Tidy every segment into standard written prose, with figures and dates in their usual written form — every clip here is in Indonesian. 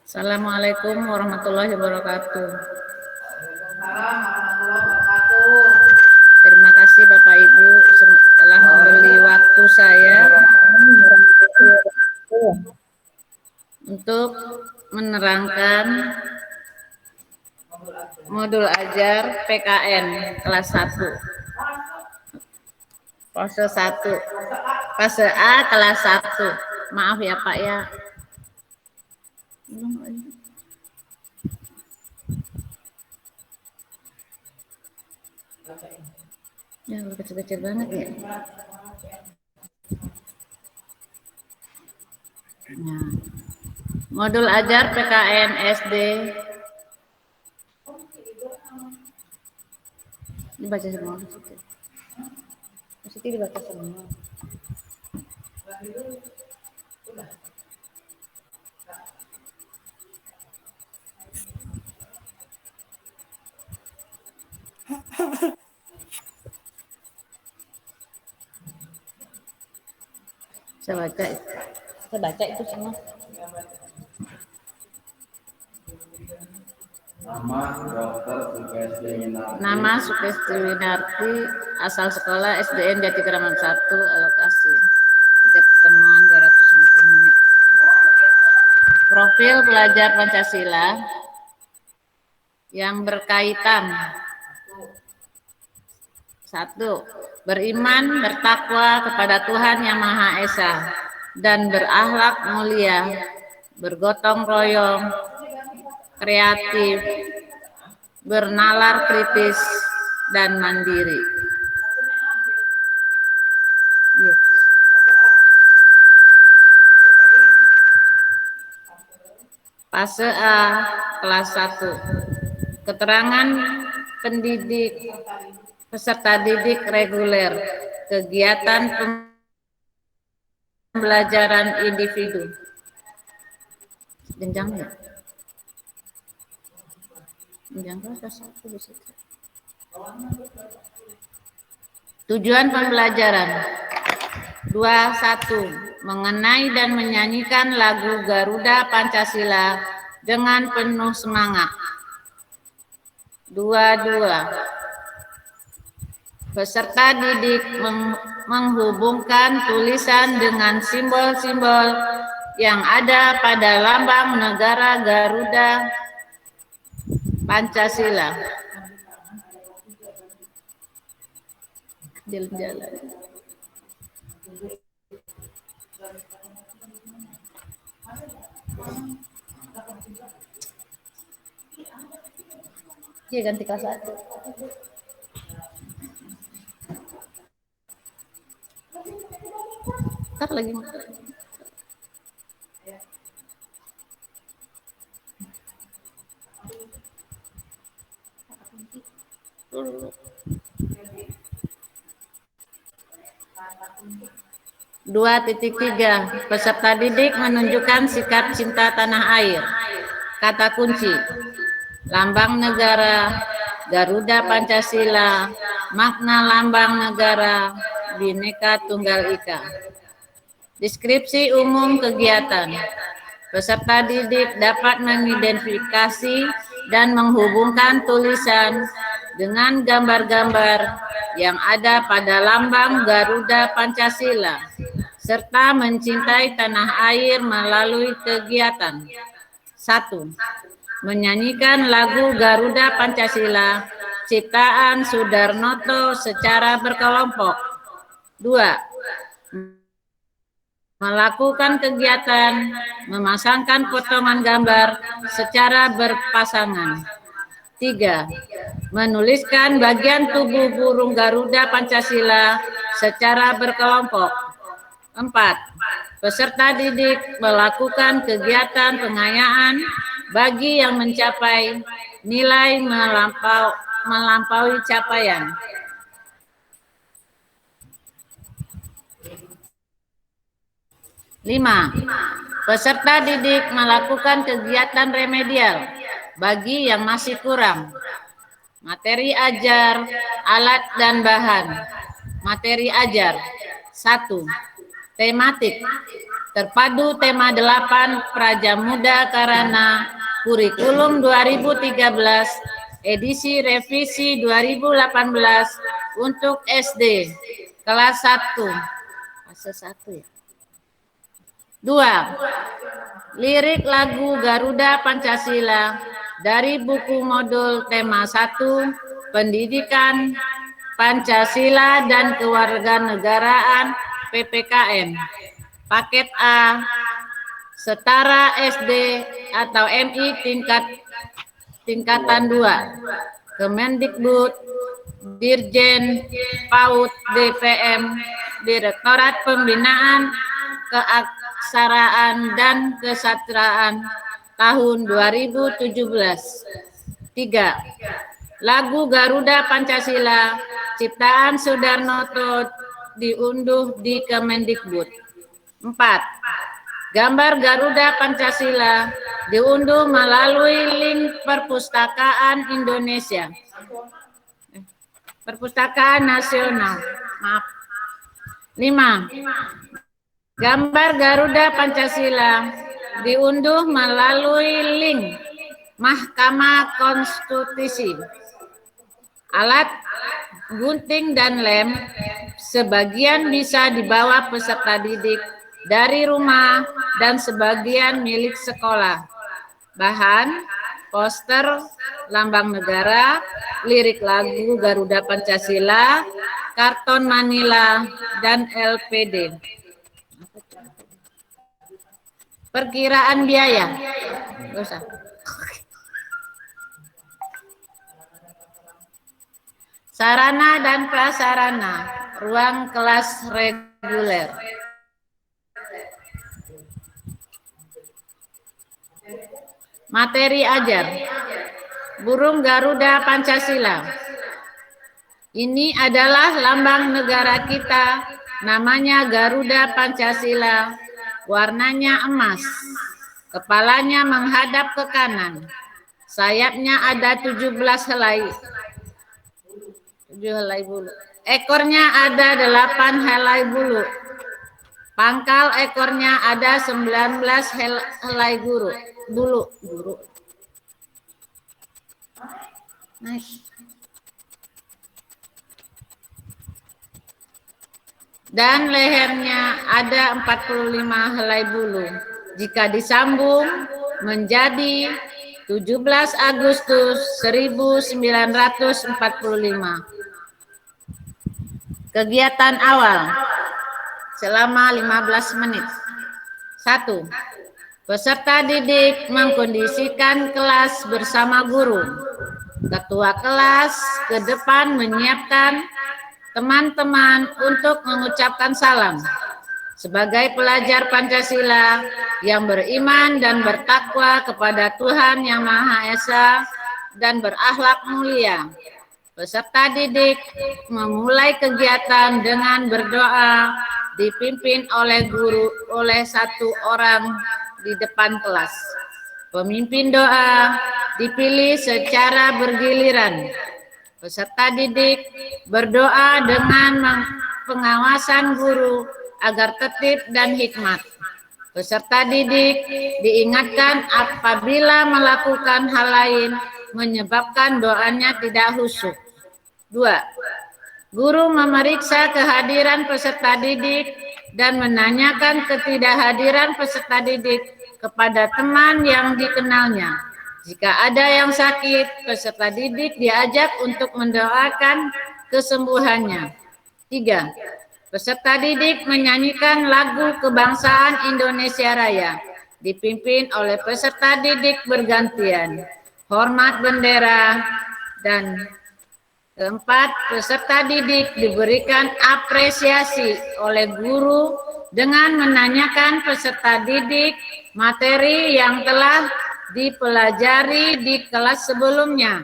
Assalamualaikum warahmatullahi wabarakatuh. Waalaikumsalam warahmatullahi wabarakatuh. Terima kasih Bapak Ibu telah memberi waktu saya untuk menerangkan modul ajar PKN kelas 1. Fase 1. Fase A kelas 1. Maaf ya Pak ya. Ya, kecil-kecil banget ya. Nah, modul ajar PKN SD. Dibaca semua. Mesti dibaca semua. Saya baca itu semua. Nama Sukesti Winarti, asal sekolah SDN Jati Kramat 1, alokasi setiap pertemuan 260 menit. Profil pelajar Pancasila yang berkaitan. 1. Beriman, bertakwa kepada Tuhan Yang Maha Esa dan berakhlak mulia, bergotong royong, kreatif, bernalar kritis dan mandiri. Fase A kelas 1. Keterangan pendidik peserta didik reguler, kegiatan pembelajaran individu. Jenjang ya? Jenjang kelas 1 bisa. Tujuan pembelajaran 21. Mengenai dan menyanyikan lagu Garuda Pancasila dengan penuh semangat. 22. Peserta didik menghubungkan tulisan dengan simbol-simbol yang ada pada lambang negara Garuda Pancasila. Jalan-jalan. Dia ganti kelas 1. Ntar lagi. Dua titik 3. Peserta didik menunjukkan sikap cinta tanah air. Kata kunci: lambang negara, Garuda Pancasila, makna lambang negara, Bhinneka Tunggal Ika. Deskripsi umum kegiatan. Peserta didik dapat mengidentifikasi dan menghubungkan tulisan dengan gambar-gambar yang ada pada lambang Garuda Pancasila, serta mencintai tanah air melalui kegiatan. 1. Menyanyikan lagu Garuda Pancasila ciptaan Sudarnoto secara berkelompok. 2. Melakukan kegiatan memasangkan potongan gambar secara berpasangan. 3. Menuliskan bagian tubuh burung Garuda Pancasila secara berkelompok. 4. Peserta didik melakukan kegiatan pengayaan bagi yang mencapai nilai melampaui capaian. 5. Peserta didik melakukan kegiatan remedial bagi yang masih kurang. Materi ajar, alat dan bahan. Materi ajar. 1. Tematik. Terpadu tema 8 Praja Muda Karana Kurikulum 2013 edisi revisi 2018 untuk SD kelas 1 fase 1 ya. 2. Lirik lagu Garuda Pancasila dari buku modul tema 1 Pendidikan Pancasila dan Kewarganegaraan PPKN paket A setara SD atau MI tingkatan 2 Kemendikbud Dirjen PAUD DPM Direktorat Pembinaan Keaksaraan dan Kesastraan tahun 2017. 3. Lagu Garuda Pancasila ciptaan Sudarnoto diunduh di Kemendikbud. 4. Gambar Garuda Pancasila diunduh melalui link Perpustakaan Indonesia. Perpustakaan Nasional. Maaf. 5. Gambar Garuda Pancasila diunduh melalui link Mahkamah Konstitusi. Alat gunting dan lem sebagian bisa dibawa peserta didik dari rumah dan sebagian milik sekolah. Bahan, poster, lambang negara, lirik lagu Garuda Pancasila, karton Manila, dan LPD. Perkiraan biaya. Nggak usah. Sarana dan prasarana, ruang kelas reguler. Materi ajar. Burung Garuda Pancasila. Ini adalah lambang negara kita, namanya Garuda Pancasila. Warnanya emas. Kepalanya menghadap ke kanan. Sayapnya ada 17 helai. 7 helai bulu. Ekornya ada 8 helai bulu. Pangkal ekornya ada 19 helai bulu. Nice. Dan lehernya ada 45 helai bulu. Jika disambung menjadi 17 Agustus 1945. Kegiatan awal selama 15 menit. 1. Peserta didik mengkondisikan kelas bersama guru. Ketua kelas ke depan menyiapkan teman-teman untuk mengucapkan salam. Sebagai pelajar Pancasila yang beriman dan bertakwa kepada Tuhan Yang Maha Esa dan berakhlak mulia, peserta didik memulai kegiatan dengan berdoa dipimpin oleh guru oleh satu orang di depan kelas. Pemimpin doa dipilih secara bergiliran. Peserta didik berdoa dengan pengawasan guru agar tertib dan hikmat. Peserta didik diingatkan apabila melakukan hal lain menyebabkan doanya tidak khusyuk. 2. Guru memeriksa kehadiran peserta didik dan menanyakan ketidakhadiran peserta didik kepada teman yang dikenalnya. Jika ada yang sakit, peserta didik diajak untuk mendoakan kesembuhannya. 3. Peserta didik menyanyikan lagu kebangsaan Indonesia Raya, dipimpin oleh peserta didik bergantian. Hormat bendera. Dan 4. Peserta didik diberikan apresiasi oleh guru dengan menanyakan peserta didik materi yang telah dipelajari di kelas sebelumnya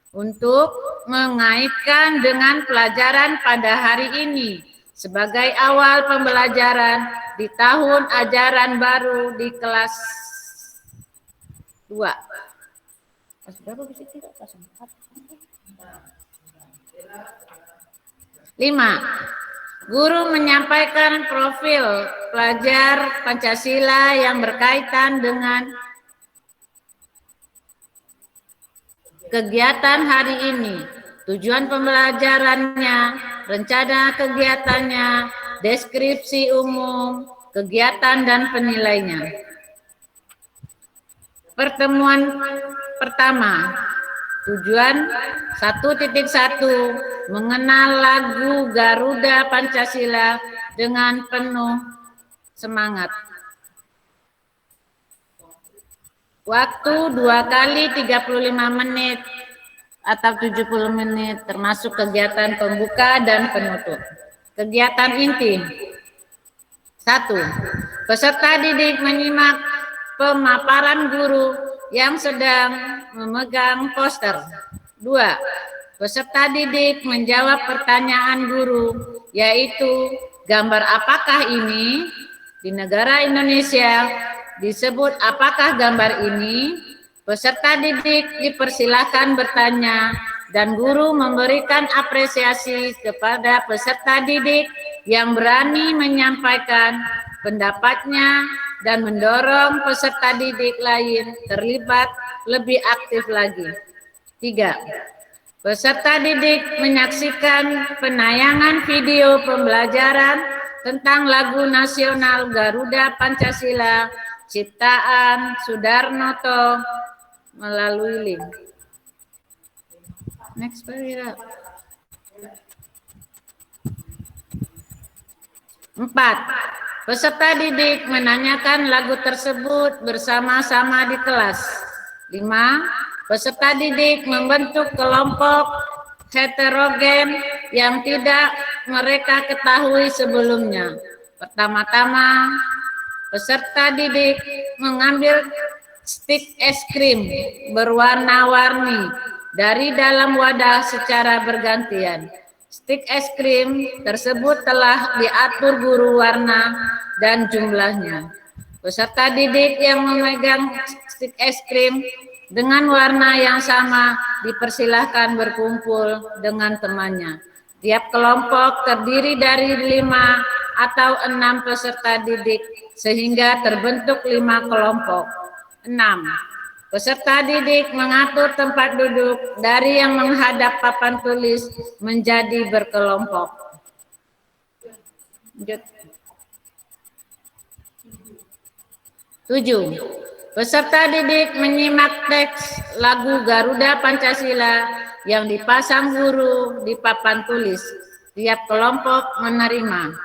untuk mengaitkan dengan pelajaran pada hari ini sebagai awal pembelajaran di tahun ajaran baru di kelas 2. Kelas berapa bisa tidak? Kelas 4. 5. Guru menyampaikan profil pelajar Pancasila yang berkaitan dengan kegiatan hari ini, tujuan pembelajarannya, rencana kegiatannya, deskripsi umum, kegiatan dan penilainya. Pertemuan pertama, tujuan 1.1 mengenal lagu Garuda Pancasila dengan penuh semangat. Waktu 2 kali 35 menit atau 70 menit termasuk kegiatan pembuka dan penutup. Kegiatan inti. 1. Peserta didik menyimak pemaparan guru yang sedang memegang poster. 2. Peserta didik menjawab pertanyaan guru, yaitu gambar apakah ini? Di negara Indonesia disebut apakah gambar ini? Peserta didik dipersilakan bertanya dan guru memberikan apresiasi kepada peserta didik yang berani menyampaikan pendapatnya dan mendorong peserta didik lain terlibat lebih aktif lagi. 3. Peserta didik menyaksikan penayangan video pembelajaran tentang lagu nasional Garuda Pancasila ciptaan Sudarnoto melalui link. Next, Pak Wira. 4. Peserta didik menanyakan lagu tersebut bersama-sama di kelas. 5. Peserta didik membentuk kelompok heterogen yang tidak mereka ketahui sebelumnya. Pertama-tama, peserta didik mengambil stik es krim berwarna-warni dari dalam wadah secara bergantian. Stik es krim tersebut telah diatur guru warna dan jumlahnya. Peserta didik yang memegang stik es krim dengan warna yang sama dipersilahkan berkumpul dengan temannya. Tiap kelompok terdiri dari 5 atau 6 peserta didik sehingga terbentuk 5 kelompok. 6. Peserta didik mengatur tempat duduk dari yang menghadap papan tulis menjadi berkelompok. 7. Peserta didik menyimak teks lagu Garuda Pancasila yang dipasang guru di papan tulis. Tiap kelompok menerima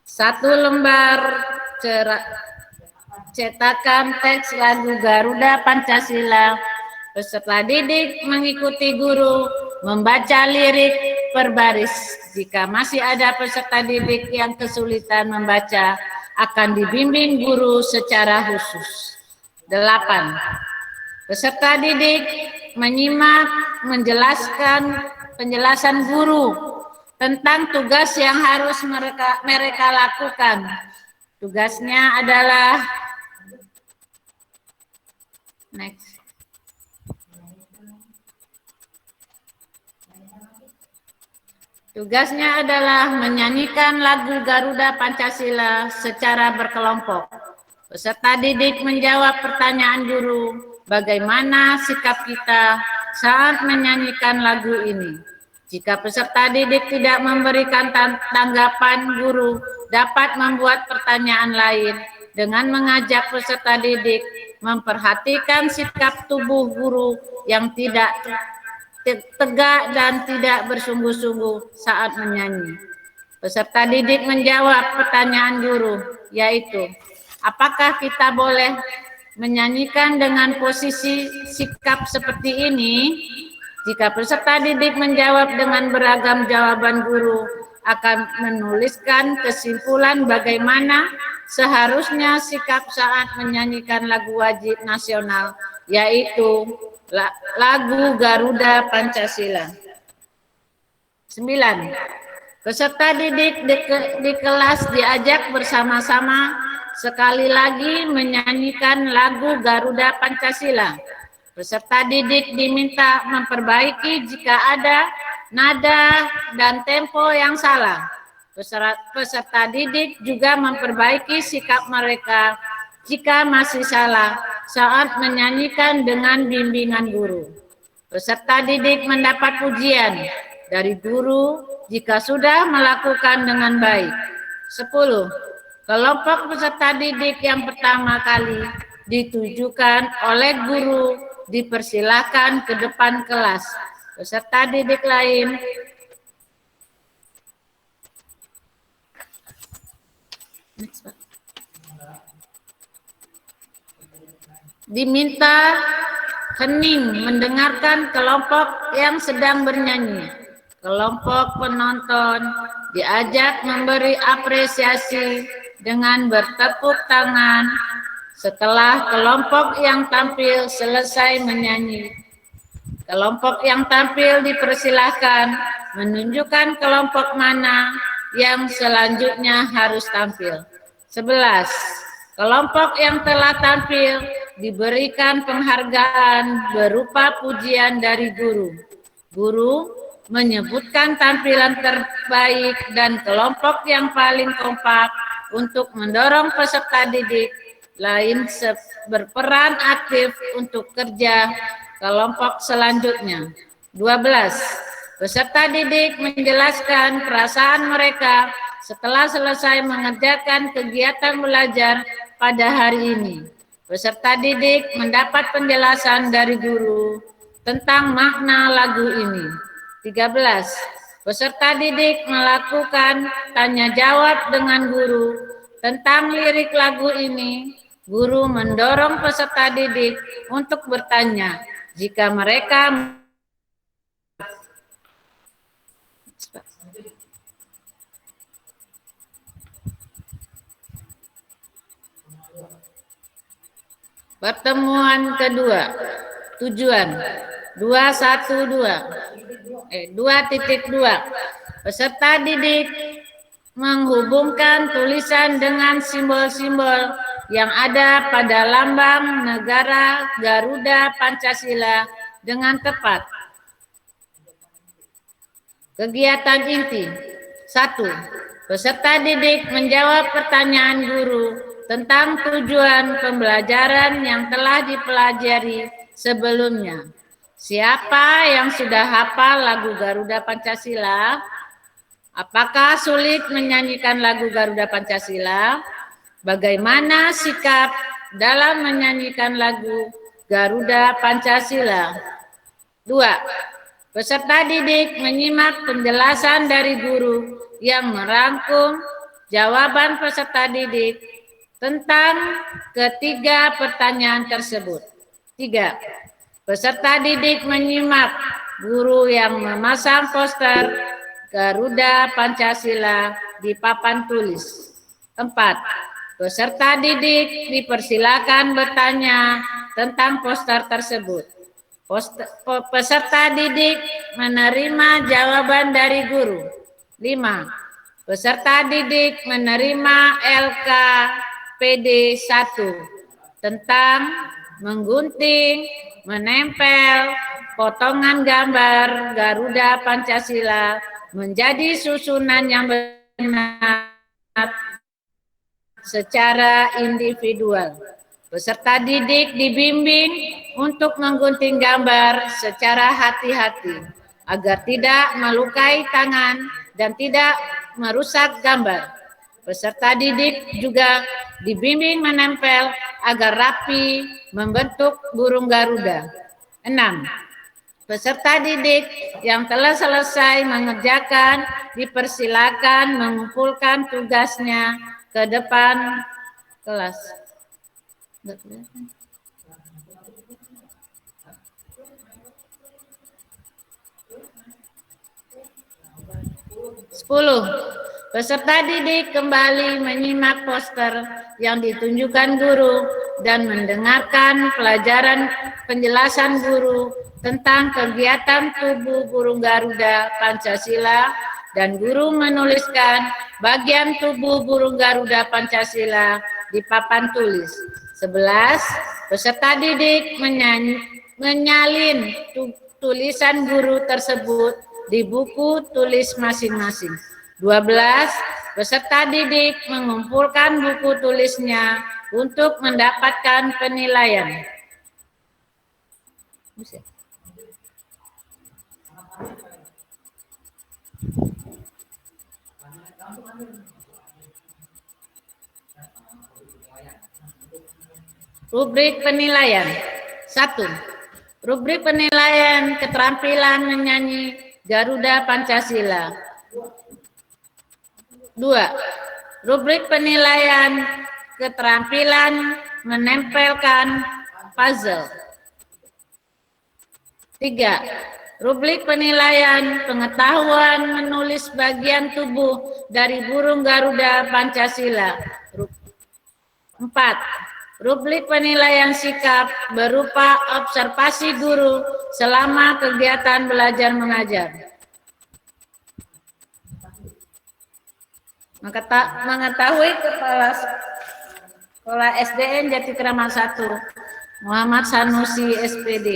1 lembar cetakan teks lagu Garuda Pancasila. Peserta didik mengikuti guru membaca lirik per baris. Jika masih ada peserta didik yang kesulitan membaca, akan dibimbing guru secara khusus. 8. Peserta didik menyimak penjelasan guru tentang tugas yang harus mereka lakukan. Tugasnya adalah Tugasnya adalah menyanyikan lagu Garuda Pancasila secara berkelompok. Peserta didik menjawab pertanyaan guru, bagaimana sikap kita saat menyanyikan lagu ini. Jika peserta didik tidak memberikan tanggapan, guru dapat membuat pertanyaan lain dengan mengajak peserta didik memperhatikan sikap tubuh guru yang tidak tegak dan tidak bersungguh-sungguh saat menyanyi. Peserta didik menjawab pertanyaan guru, yaitu apakah kita boleh menyanyikan dengan posisi sikap seperti ini? Jika peserta didik menjawab dengan beragam jawaban, guru akan menuliskan kesimpulan bagaimana seharusnya sikap saat menyanyikan lagu wajib nasional, yaitu lagu Garuda Pancasila. 9. Peserta didik di kelas diajak bersama-sama sekali lagi menyanyikan lagu Garuda Pancasila. Peserta didik diminta memperbaiki jika ada nada dan tempo yang salah. Peserta didik juga memperbaiki sikap mereka jika masih salah saat menyanyikan dengan bimbingan guru. Peserta didik mendapat pujian dari guru jika sudah melakukan dengan baik. 10. Kelompok peserta didik yang pertama kali ditujukan oleh guru dipersilakan ke depan kelas. Peserta didik lain diminta hening mendengarkan kelompok yang sedang bernyanyi. Kelompok penonton diajak memberi apresiasi dengan bertepuk tangan setelah kelompok yang tampil selesai menyanyi. Kelompok yang tampil dipersilahkan menunjukkan kelompok mana yang selanjutnya harus tampil. 11. Kelompok yang telah tampil diberikan penghargaan berupa pujian dari guru. Guru menyebutkan tampilan terbaik dan kelompok yang paling kompak untuk mendorong peserta didik lain berperan aktif untuk kerja kelompok selanjutnya. 12. Peserta didik menjelaskan perasaan mereka setelah selesai mengerjakan kegiatan belajar pada hari ini. Peserta didik mendapat penjelasan dari guru tentang makna lagu ini. 13. Peserta didik melakukan tanya jawab dengan guru tentang lirik lagu ini. Guru mendorong peserta didik untuk bertanya jika mereka pertemuan kedua. Tujuan 2.2. Peserta didik menghubungkan tulisan dengan simbol-simbol yang ada pada lambang negara Garuda Pancasila dengan tepat. Kegiatan inti. 1. Peserta didik menjawab pertanyaan guru tentang tujuan pembelajaran yang telah dipelajari sebelumnya. Siapa yang sudah hafal lagu Garuda Pancasila? Apakah sulit menyanyikan lagu Garuda Pancasila? Bagaimana sikap dalam menyanyikan lagu Garuda Pancasila? 2. Peserta didik menyimak penjelasan dari guru yang merangkum jawaban peserta didik tentang ketiga pertanyaan tersebut. 3. Peserta didik menyimak guru yang memasang poster Garuda Pancasila di papan tulis. 4. Peserta didik dipersilakan bertanya tentang poster tersebut. Peserta didik menerima jawaban dari guru. 5. Peserta didik menerima LKPD 1 tentang menggunting, menempel potongan gambar Garuda Pancasila menjadi susunan yang benar secara individual. Peserta didik dibimbing untuk menggunting gambar secara hati-hati agar tidak melukai tangan dan tidak merusak gambar. Peserta didik juga dibimbing menempel agar rapi membentuk burung Garuda. 6. Peserta didik yang telah selesai mengerjakan dipersilakan mengumpulkan tugasnya ke depan kelas. 10. Peserta didik kembali menyimak poster yang ditunjukkan guru dan mendengarkan pelajaran penjelasan guru tentang kegiatan tubuh burung Garuda Pancasila dan guru menuliskan bagian tubuh burung Garuda Pancasila di papan tulis. 11. Peserta didik menyalin tulisan guru tersebut di buku tulis masing-masing. 12. Peserta didik mengumpulkan buku tulisnya untuk mendapatkan penilaian. Rubrik penilaian. 1. Rubrik penilaian keterampilan menyanyi Garuda Pancasila. 2. Rubrik penilaian keterampilan menempelkan puzzle. 3. Rubrik penilaian pengetahuan menulis bagian tubuh dari burung Garuda Pancasila. 4. Rubrik penilaian sikap berupa observasi guru selama kegiatan belajar mengajar. Mengetahui Kepala Sekolah SDN Jati Kramat 1 Muhammad Sanusi SPD,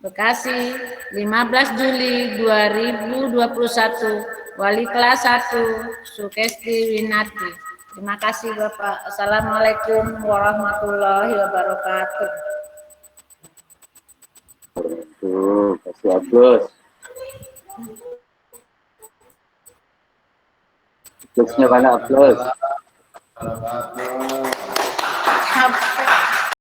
Bekasi, 15 Juli 2021, Wali kelas 1 Sukesti Winati. Terima kasih Bapak. Assalamualaikum warahmatullahi wabarakatuh. Kasih Agus. Tulisnya mana Agus?